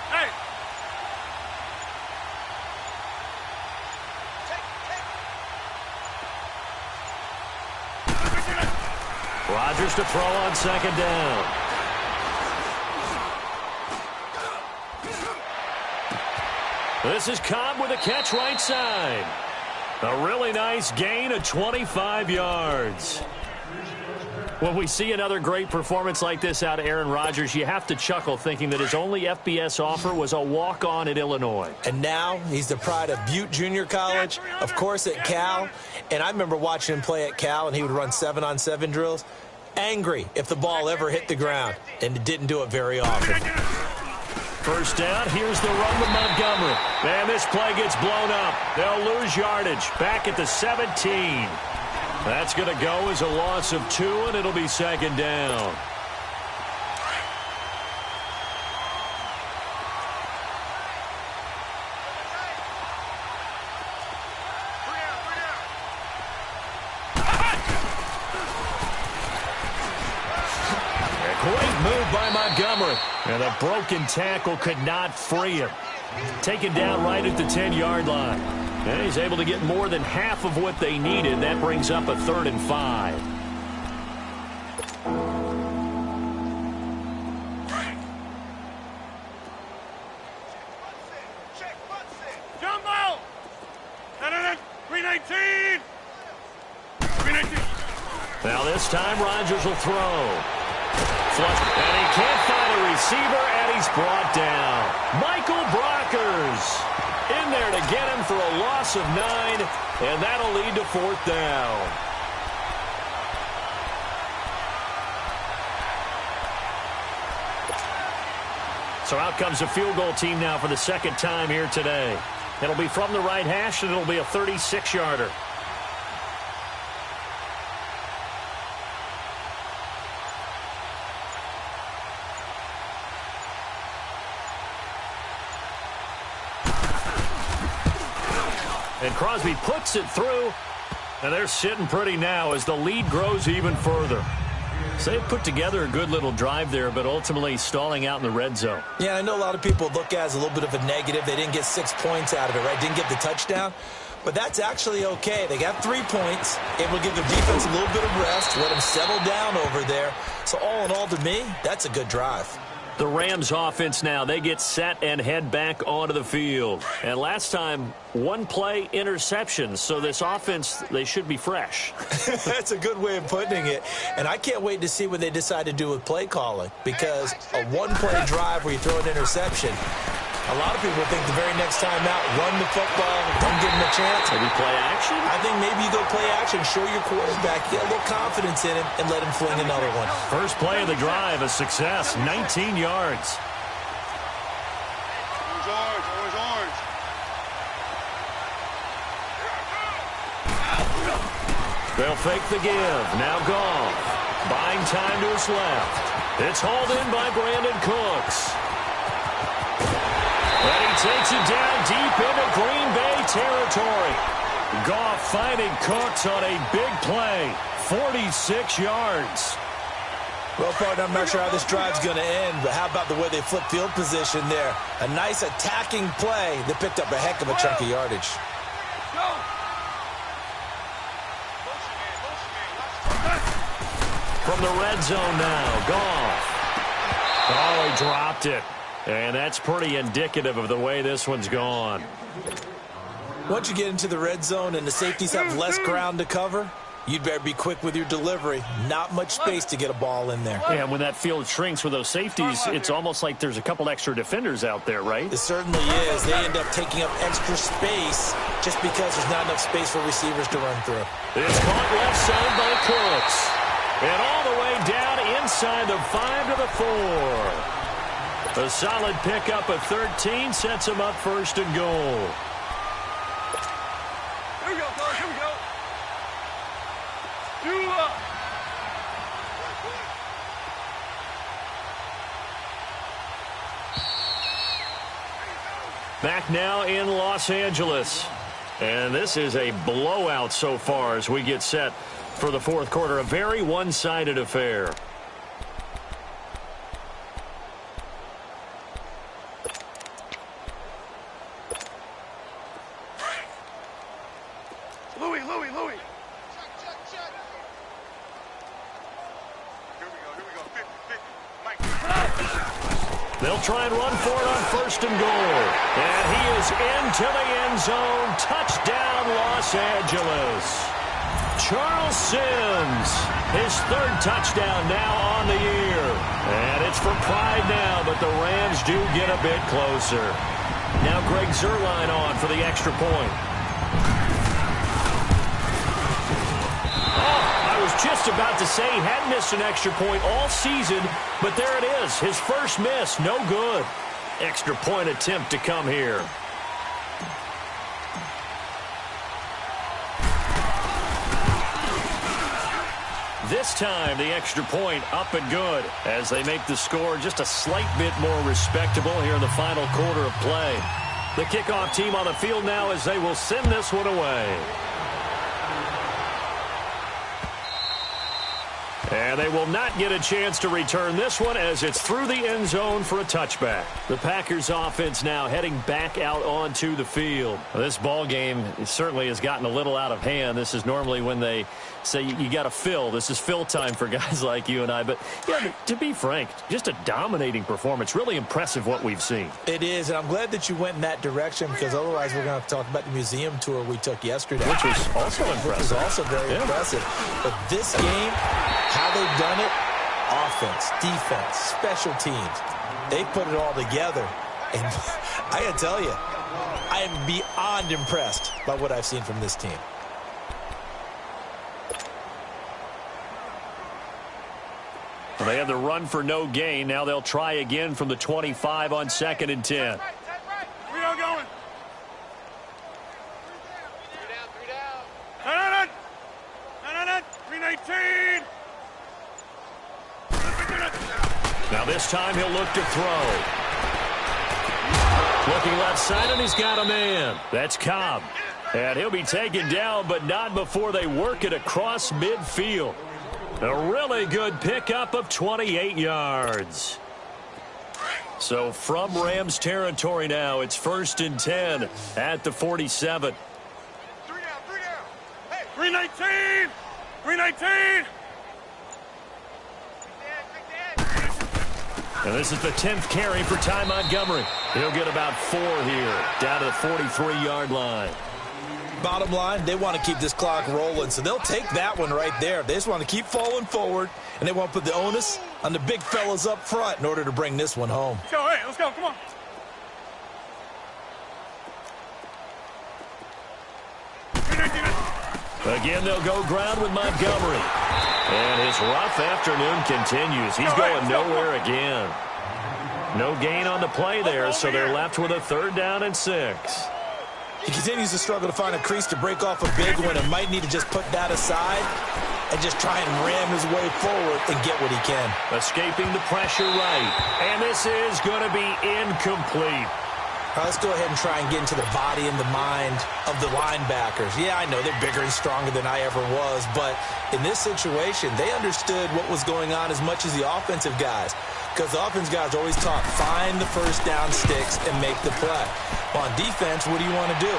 Hey. Rodgers to throw on second down. This is Cobb with a catch right side. A really nice gain of 25 yards. When we see another great performance like this out of Aaron Rodgers, you have to chuckle thinking that his only FBS offer was a walk-on at Illinois. And now he's the pride of Butte Junior College, of course at Cal. And I remember watching him play at Cal, and he would run 7-on-7 drills. Angry if the ball ever hit the ground, and it didn't do it very often. First down, here's the run with Montgomery. And this play gets blown up. They'll lose yardage back at the 17. That's going to go as a loss of 2, and it'll be second down. Great move by Montgomery. And a broken tackle could not free him. Taken down right at the 10-yard line. And he's able to get more than half of what they needed. That brings up a 3rd and 5. Jumbo! 319! 319! Now this time Rodgers will throw. And he can't find a receiver, and he's brought down. Michael Brockers in there to get him for a loss of 9, and that'll lead to 4th down. So out comes a field goal team now for the second time here today. It'll be from the right hash, and it'll be a 36-yarder. And Crosby puts it through, and they're sitting pretty now as the lead grows even further. So they put together a good little drive there, but ultimately stalling out in the red zone. Yeah, I know a lot of people look at it as a little bit of a negative. They didn't get 6 points out of it, right? Didn't get the touchdown. But that's actually okay. They got 3 points, able to give their defense a little bit of rest, let them settle down over there. So all in all, to me, that's a good drive. The Rams offense now, they get set and head back onto the field. And last time, 1-play interceptions. So this offense, they should be fresh. That's a good way of putting it. And I can't wait to see what they decide to do with play calling. Because a 1-play drive where you throw an interception, a lot of people think the very next time out, run the football, don't give them a chance. Maybe play action? I think maybe you go play action, show your quarterback, get a little confidence in him, and let him fling another one. First play of the drive, a success, 19 yards. Orange. They'll fake the give. Now Goff. Buying time to his left. It's hauled in by Brandon Cooks. And he takes it down deep into Green Bay territory. Goff finding Cooks on a big play. 46 yards. Well, partner, I'm not sure how this drive's going to end, but how about the way they flip field position there? A nice attacking play that picked up a heck of a chunk of yardage. From the red zone now, Goff. Oh, he dropped it. And that's pretty indicative of the way this one's gone. Once you get into the red zone and the safeties have less ground to cover, you'd better be quick with your delivery. Not much space to get a ball in there. Yeah, and when that field shrinks with those safeties, it's almost like there's a couple extra defenders out there, right? It certainly is. They end up taking up extra space just because there's not enough space for receivers to run through. It's caught left side by Cooks. And all the way down inside the 5 to the 4. A solid pickup of 13 sets him up first and goal. Here we go, fellas. Here we go. Do up. Back now in Los Angeles. And this is a blowout so far as we get set for the fourth quarter. A very one-sided affair. Louis. Check. Here we go. 50. Mike. They'll try and run for it on first and goal. And he is into the end zone. Touchdown, Los Angeles. Charles Sims, his 3rd touchdown now on the year. And it's for pride now, but the Rams do get a bit closer. Now Greg Zuerlein on for the extra point. I was just about to say he hadn't missed an extra point all season, but there it is. His first miss, no good. Extra point attempt to come here. This time, the extra point up and good as they make the score just a slight bit more respectable here in the final quarter of play. The kickoff team on the field now as they will send this one away. And they will not get a chance to return this one as it's through the end zone for a touchback. The Packers offense now heading back out onto the field. This ball game certainly has gotten a little out of hand. This is normally when they say you got to fill. This is fill time for guys like you and I. But yeah, to be frank, just a dominating performance. Really impressive what we've seen. It is, and I'm glad that you went in that direction because otherwise we're going to have to talk about the museum tour we took yesterday. Which was also impressive. Which was also very impressive. But this game, how they've done it, offense, defense, special teams, they put it all together. And I got to tell you, I am beyond impressed by what I've seen from this team. They have the run for no gain. Now they'll try again from the 25 on 2nd and 10. We are going. 3 down. 319. Now this time he'll look to throw. Looking left side, and he's got a man. That's Cobb. And he'll be taken down, but not before they work it across midfield. A really good pickup of 28 yards. So from Rams territory now, it's 1st and 10 at the 47. 3 down. Hey, 319. 319. And this is the 10th carry for Ty Montgomery. He'll get about 4 here, down to the 43-yard line. Bottom line, they want to keep this clock rolling, so they'll take that one right there. They just want to keep falling forward, and they want to put the onus on the big fellas up front in order to bring this one home. Let's go, hey, let's go, come on. Again, they'll go ground with Montgomery. And his rough afternoon continues. He's going nowhere again. No gain on the play there, so they're left with a 3rd down and 6. He continues to struggle to find a crease to break off a big one and might need to just put that aside and just try and ram his way forward and get what he can. Escaping the pressure right. And this is going to be incomplete. Let's go ahead and try and get into the body and the mind of the linebackers. Yeah, I know they're bigger and stronger than I ever was, but in this situation, they understood what was going on as much as the offensive guys, because the offensive guys always talk, find the first down sticks and make the play. On defense, what do you want to do?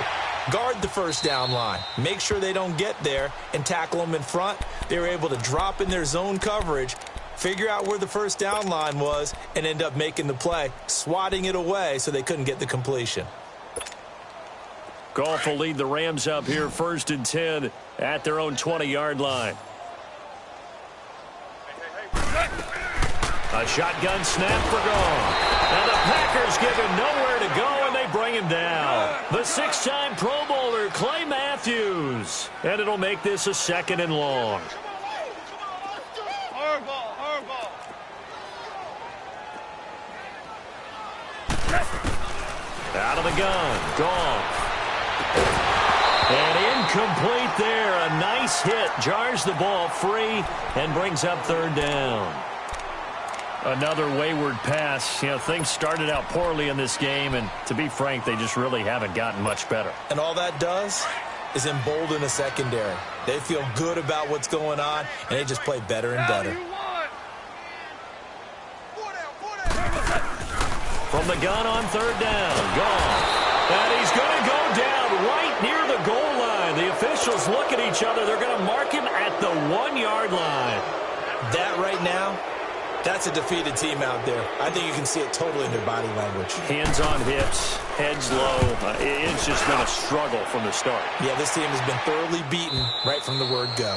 Guard the first down line. Make sure they don't get there and tackle them in front. They were able to drop in their zone coverage, figure out where the first down line was, and end up making the play, swatting it away so they couldn't get the completion. Goff will lead the Rams up here 1st and 10 at their own 20-yard line. A shotgun snap for Goff. And the Packers give him nowhere to go, and they bring him down. The 6-time Pro Bowler, Clay Matthews. And it'll make this a 2nd and long. Out of the gun, Goff. And incomplete there. A nice hit. Jars the ball free and brings up 3rd down. Another wayward pass. You know, things started out poorly in this game, and to be frank, they just really haven't gotten much better. And all that does is embolden a secondary. They feel good about what's going on, and they just play better and better. From the gun on 3rd down, Goff. And he's going to go down right near the goal line. The officials look at each other. They're going to mark him at the 1-yard line. That right now, that's a defeated team out there. I think you can see it totally in their body language. Hands on hips, heads low. It's just been a struggle from the start. Yeah, this team has been thoroughly beaten right from the word go.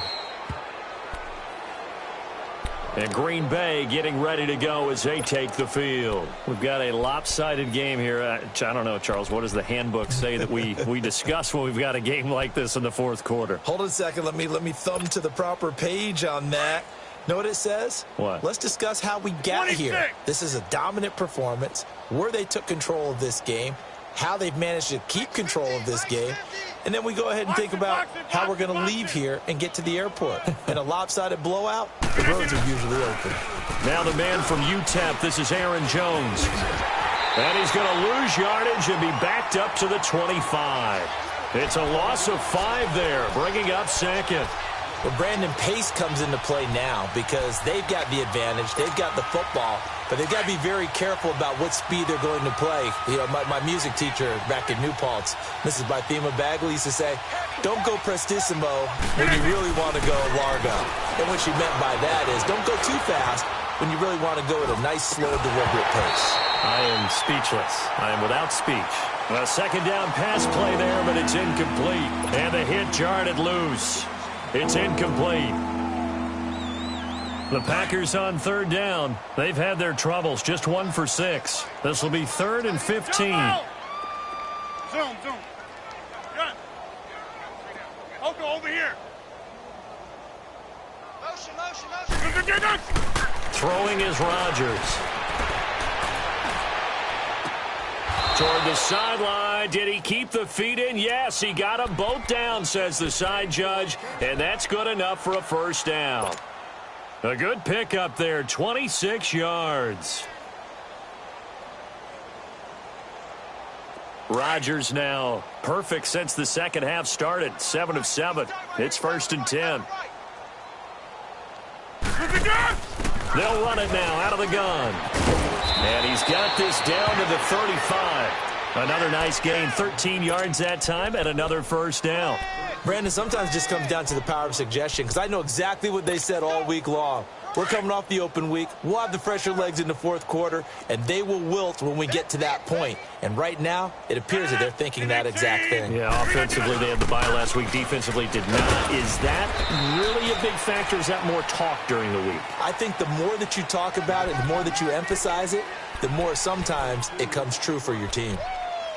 And Green Bay getting ready to go as they take the field. We've got a lopsided game here. I don't know, Charles, what does the handbook say that we discuss when we've got a game like this in the 4th quarter? Hold on a second. Let me thumb to the proper page on that. Know what it says? What? Let's discuss how we got 26. here. This is a dominant performance, where they took control of this game, how they've managed to keep control of this game, and then we go ahead and think about how we're going to leave here and get to the airport. In a lopsided blowout, the roads are usually open. Now the man from UTEP, this is Aaron Jones. And he's going to lose yardage and be backed up to the 25. It's a loss of 5 there, bringing up 2nd. Well, Brandon, pace comes into play now because they've got the advantage. They've got the football, but they've got to be very careful about what speed they're going to play. You know, my music teacher back in New Paltz, Mrs. Bythema Bagley, used to say, don't go prestissimo when you really want to go largo. And what she meant by that is don't go too fast when you really want to go at a nice, slow, deliberate pace. I am speechless. I am without speech. A 2nd down pass play there, but it's incomplete. And the hit jarred it loose. It's incomplete. The Packers on 3rd down. They've had their troubles. Just 1 for 6. This will be 3rd and 15. Zoom. Gun. Oko over here. Motion. Throwing is Rodgers. Toward the sideline. Did he keep the feet in? Yes, he got them both down, says the side judge, and that's good enough for a first down. A good pickup there, 26 yards. Rodgers now perfect since the second half started, 7 of 7. It's 1st and 10. They'll run it now out of the gun. And he's got this down to the 35. Another nice gain, 13 yards that time, and another first down. Brandon, sometimes it just comes down to the power of suggestion, because I know exactly what they said all week long. We're coming off the open week. We'll have the fresher legs in the fourth quarter, and they will wilt when we get to that point. And right now, it appears that they're thinking that exact thing. Yeah, offensively, they had the bye last week. Defensively, did not. Is that really a big factor? Is that more talk during the week? I think the more that you talk about it, the more that you emphasize it, the more sometimes it comes true for your team.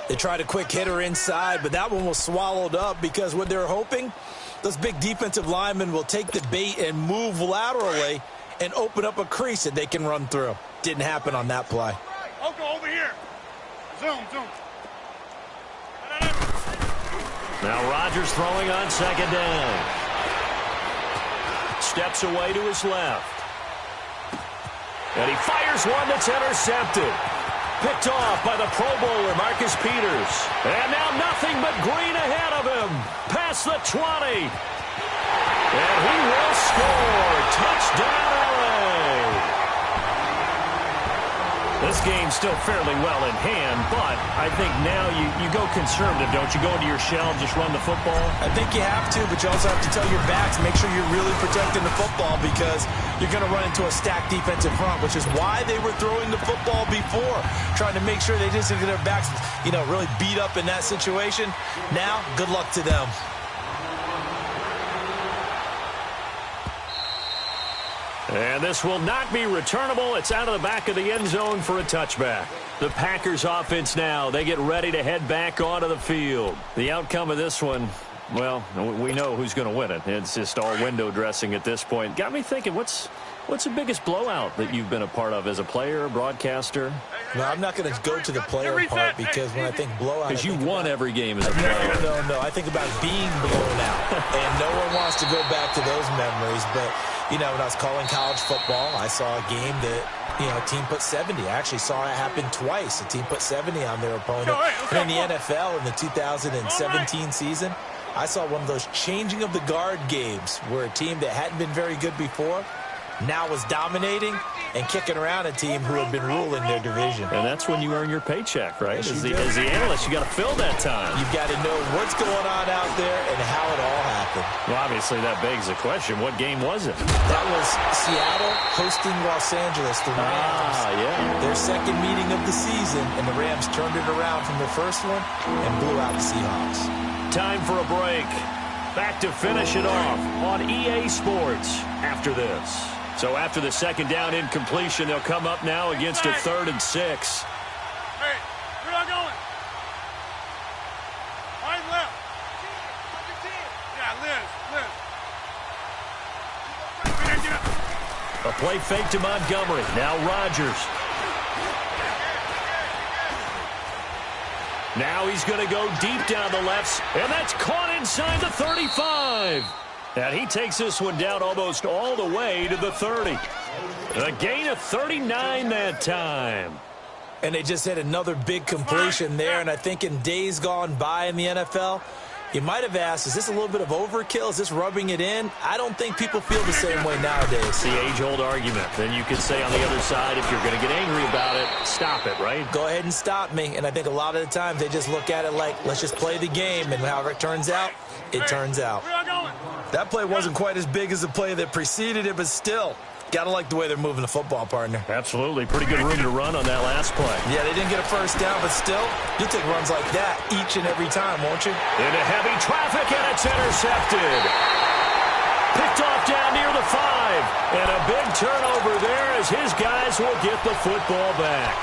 They tried a quick hitter inside, but that one was swallowed up because what they're hoping, those big defensive linemen will take the bait and move laterally and open up a crease that they can run through. Didn't happen on that play. Oko, over here. Zoom. Now Rodgers throwing on second down. Steps away to his left. And he fires one that's intercepted. Picked off by the Pro Bowler, Marcus Peters. And now nothing but green ahead of him. Past the 20. And he will score. Touchdown, LA. This game's still fairly well in hand, but I think now you go conservative, don't you? Go into your shell and just run the football? I think you have to, but you also have to tell your backs, make sure you're really protecting the football because you're going to run into a stacked defensive front, which is why they were throwing the football before, trying to make sure they just get their backs, really beat up in that situation. Now, good luck to them. And this will not be returnable. It's out of the back of the end zone for a touchback. The Packers offense now, they get ready to head back onto the field. The outcome of this one, well, we know who's going to win it. It's just all window dressing at this point. Got me thinking, what's the biggest blowout that you've been a part of as a player, broadcaster? No, I'm not going to go to the player part because when I think blowout, because you won every game as a player. No. I think about being blown out, and no one wants to go back to those memories. But when I was calling college football, I saw a game that a team put 70. I actually saw it happen twice. A team put 70 on their opponent. And in the NFL in the 2017 season, I saw one of those changing of the guard games where a team that hadn't been very good before now was dominating and kicking around a team who had been ruling their division. And that's when you earn your paycheck, right? As the analyst, you got to fill that time. You've got to know what's going on out there and how it all happened. Well, obviously, that begs the question, what game was it? That was Seattle hosting Los Angeles, the Rams. Yeah. Their second meeting of the season, and the Rams turned it around from their first one and blew out the Seahawks. Time for a break. Back to finish it off on EA Sports after this. So after the second down incompletion, they'll come up now against a 3rd and 6. Hey, we're not going. Right and left. Yeah, Liz. A play fake to Montgomery. Now Rodgers. Now he's going to go deep down the left, and that's caught inside the 35. And he takes this one down almost all the way to the 30. A gain of 39 that time. And they just had another big completion there, and I think in days gone by in the NFL, you might have asked, is this a little bit of overkill? Is this rubbing it in? I don't think people feel the same way nowadays. It's the age-old argument. Then you could say on the other side, if you're going to get angry about it, stop it, right? Go ahead and stop me. And I think a lot of the times they just look at it like, let's just play the game, and however it turns out, it turns out. That play wasn't quite as big as the play that preceded it, but still, got to like the way they're moving the football, partner. Absolutely. Pretty good room to run on that last play. Yeah, they didn't get a first down, but still, you'll take runs like that each and every time, won't you? Into heavy traffic, and it's intercepted. Picked off down near the 5. And a big turnover there as his guys will get the football back.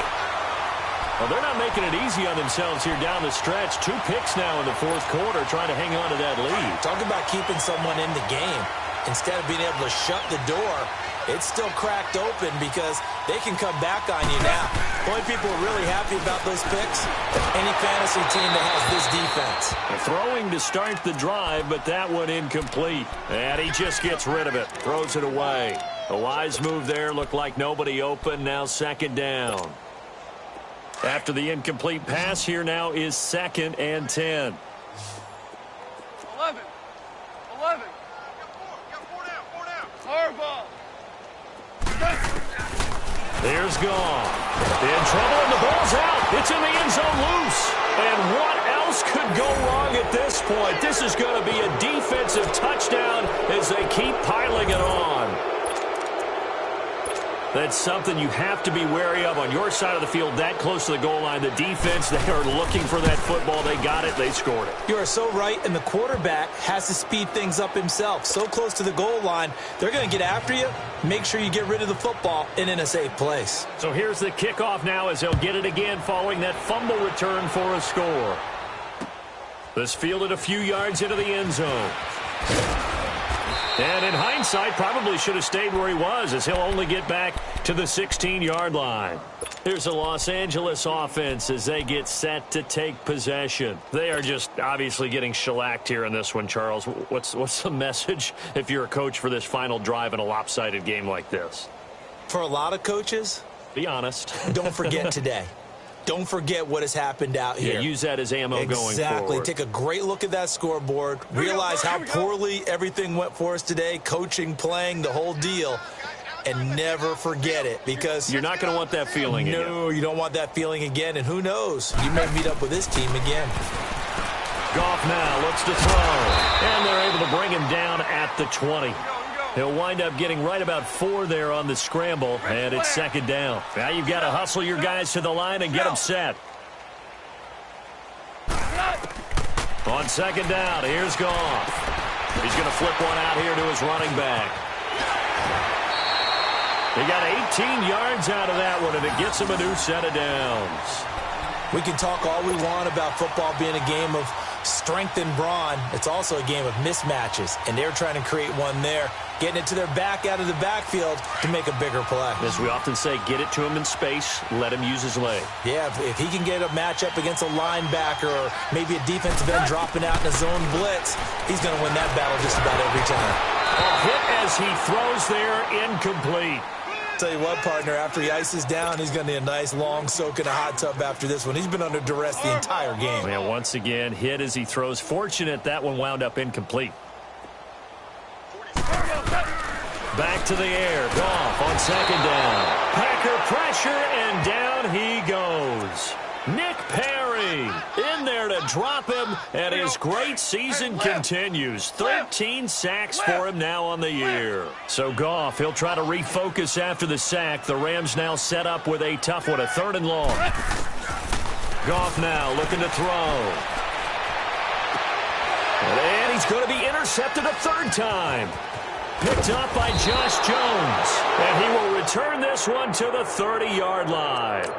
Well, they're not making it easy on themselves here down the stretch. 2 picks now in the fourth quarter trying to hang on to that lead. Talk about keeping someone in the game. instead of being able to shut the door, it's still cracked open because they can come back on you now. The only people who are really happy about those picks, any fantasy team that has this defense. Throwing to start the drive, but that one incomplete. And he just gets rid of it, throws it away. A wise move there, looked like nobody open, now second down. After the incomplete pass, here now is 2nd and 10. 11. Got four down. Hard ball. There's Goff. In trouble, and the ball's out. It's in the end zone loose. And what else could go wrong at this point? This is going to be a defensive touchdown as they keep piling it on. That's something you have to be wary of on your side of the field, that close to the goal line. The defense, they are looking for that football. They got it. They scored it. You are so right, and the quarterback has to speed things up himself. So close to the goal line, they're going to get after you. Make sure you get rid of the football and in a safe place. So here's the kickoff now as they'll get it again following that fumble return for a score. This fielded a few yards into the end zone. And in hindsight, probably should have stayed where he was, as he'll only get back to the 16-yard line. Here's the Los Angeles offense as they get set to take possession. They are just obviously getting shellacked here in this one, Charles. What's the message if you're a coach for this final drive in a lopsided game like this? For a lot of coaches, be honest. Don't forget today. Don't forget what has happened out here. Yeah, use that as ammo going forward. Exactly. Take a great look at that scoreboard. Realize how poorly everything went for us today, coaching, playing, the whole deal. And never forget it, because you're not going to want that feeling again. No, you don't want that feeling again. And who knows? You may meet up with this team again. Goff now looks to throw. And they're able to bring him down at the 20. He'll wind up getting right about 4 there on the scramble, and it's second down. Now you've got to hustle your guys to the line and get them set. On second down, here's Goff. He's going to flip one out here to his running back. He got 18 yards out of that one, and it gets him a new set of downs. We can talk all we want about football being a game of strength and brawn. It's also a game of mismatches, and they're trying to create one there, getting it to their back out of the backfield to make a bigger play. As we often say, get it to him in space, let him use his leg. Yeah, if he can get a matchup against a linebacker or maybe a defensive end dropping out in a zone blitz, he's going to win that battle just about every time. A hit as he throws there, incomplete. Tell you what, partner, after he ices down, he's going to need a nice long soak in a hot tub after this one. He's been under duress the entire game. Yeah, once again, hit as he throws. Fortunate that one wound up incomplete. Back to the air. Goff on second down. Packer pressure, and down he goes. Nick Perry in there to drop him, and his great season continues. 13 sacks for him now on the year. So Goff, he'll try to refocus after the sack. The Rams now set up with a tough one, a 3rd and long. Goff now looking to throw. And he's going to be intercepted a 3rd time. Picked up by Josh Jones. And he will return this one to the 30-yard line.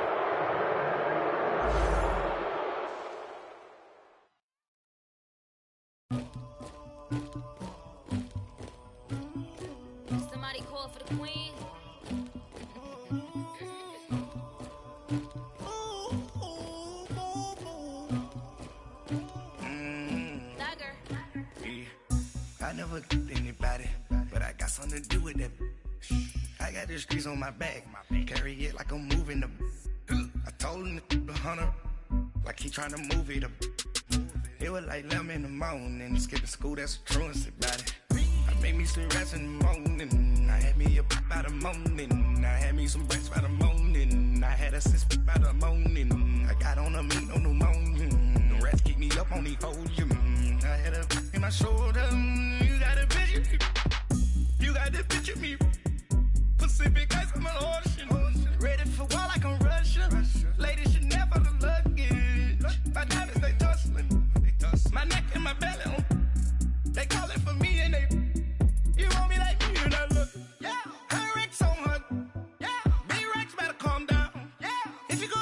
Somebody call for the queen. I never did anybody, but I got something to do with that. I got the streets on my back, carry it like I'm moving the. I told him the hunter, like he trying to move it up. It was like 11 in the morning, skipping school, that's a truancy about it. I made me some rats in the morning, I had me a pop by the morning, I had me some breaks by the morning, I had a six by the morning, I got on a meat on the morning, the rats keep me up on the podium, I had a in my shoulder, you got a picture, you got the picture me, Pacific ice, I'm an ocean, ready for war like I'm Russian, ladies should never the luggage, my diamonds they tussling, my neck and my belly on. They calling for me and they. You want me like me and I look. Yeah. Her Rex on her. Yeah. B-Rex better calm down. Yeah. If you go